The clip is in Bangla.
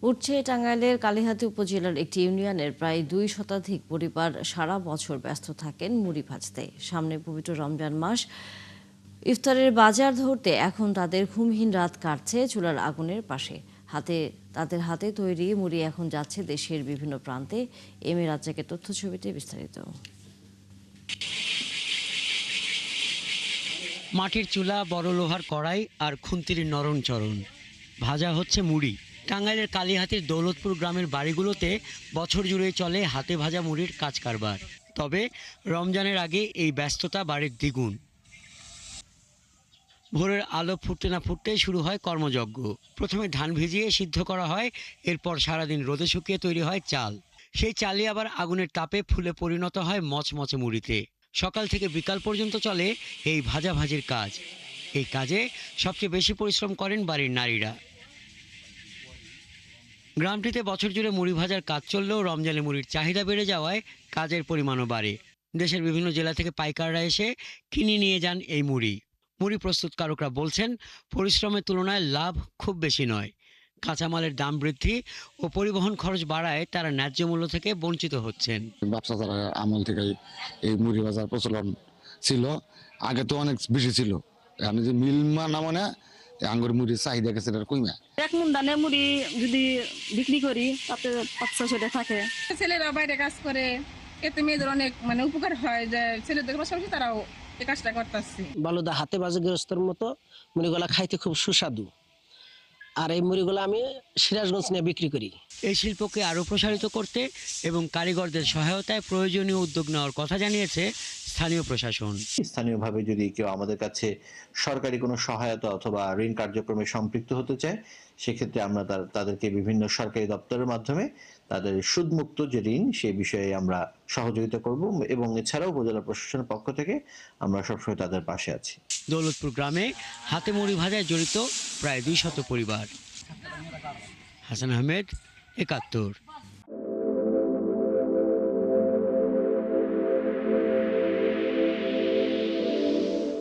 উঠছে টাঙ্গাইলের কালিহাতী উপজেলার একটি ইউনিয়নের প্রায় 2 শতাধিক পরিবার সারা বছর ব্যস্ত থাকেন মুড়ি ভাজতে। সামনে পবিত্র রমজান মাস, ইফতারের বাজার ধরতে এখন তাদের ঘুমহীন রাত কাটছে চুলার আগুনের পাশে। তাদের হাতে তৈরি মুড়ি এখন যাচ্ছে দেশের বিভিন্ন প্রান্তে। এম এ রাজ্জাকের তথ্য ছবিতে বিস্তারিত। মাটির চুলা, বড় লোহার কড়াই আর খুন্তির নরম চরণ, ভাজা হচ্ছে মুড়ি। টাঙ্গাইলের কালিহাতীর দৌলতপুর গ্রামের বাড়িগুলোতে বছর জুড়েই চলে হাতে ভাজা মুড়ির কাজ কারবার। তবে রমজানের আগে এই ব্যস্ততা বাড়ির দ্বিগুণ। ভোরের আলো ফুটতে না ফুটতেই শুরু হয় কর্মযজ্ঞ। প্রথমে ধান ভিজিয়ে সিদ্ধ করা হয়, এরপর সারাদিন রোদে শুকিয়ে তৈরি হয় চাল। সেই চালই আবার আগুনের তাপে ফুলে পরিণত হয় মচমচে মুড়িতে। সকাল থেকে বিকাল পর্যন্ত চলে এই ভাজাভাজির কাজ। এই কাজে সবচেয়ে বেশি পরিশ্রম করেন বাড়ির নারীরা। গ্রামটিতে বছর জুড়ে মুড়ি ভাজার কাজ চললেও রমজানে মুড়ির চাহিদা বেড়ে যাওয়ায় কাজের পরিমাণও বাড়ে। দেশের বিভিন্ন জেলা থেকে পাইকাররা এসে কিনে নিয়ে যান এই মুড়ি। মুড়ি প্রস্তুতকারকরা বলছেন, পরিশ্রমের তুলনায় লাভ খুব বেশি নয়। কাঁচামালের দাম বৃদ্ধি ও পরিবহন খরচ বাড়ায় তারা ন্যায্য মূল্য থেকে বঞ্চিত হচ্ছেন। ব্যবসাদার আমল থেকে এই মুড়ি বাজার প্রচলন ছিল, আগে তো অনেক বেশি ছিল। আমি যে মিলমা না মানে আঙ্গুর মুড়ির চাহিদা গেছে কইমা। এক মুন ধানের মুড়ি যদি বিক্রি করি তাতে 500 টাকা থাকে। ছেলেরা বাইরে কাজ করে, এতে মেয়েদের অনেক উপকার হয়, যে ছেলেদের পাশাপাশি তারাও এই কাজটা করতেছে। বালুদা হাতে বাজে গৃহস্থর মতো মুড়িগুলা খাইতে খুব সুস্বাদু। আর এই মুড়িগুলো আমি সিরাজগঞ্জ নিয়ে বিক্রি করি। এই শিল্পকে আরও প্রসারিত করতে এবং কারিগরদের সহায়তায় প্রয়োজনীয় উদ্যোগ নেওয়ার কথা জানিয়েছে স্থানীয় প্রশাসন। স্থানীয়ভাবে যদি কেউ আমাদের কাছে সরকারি কোনো সহায়তা অথবা ঋণ কার্যক্রমে সম্পৃক্ত হতে চায়, সেক্ষেত্রে আমরা তাদেরকে বিভিন্ন সরকারি দপ্তরের মাধ্যমে তাদের সুদমুক্ত যে ঋণ, সেই বিষয়ে আমরা সহযোগিতা করব এবং এছাড়াও উপজেলা প্রশাসনের পক্ষ থেকে আমরা সবসময় তাদের পাশে আছি। দৌলতপুর গ্রামে হাতে মুড়ি ভাজায় জড়িত প্রায় 200 পরিবার। হাসান আহমেদ, 71।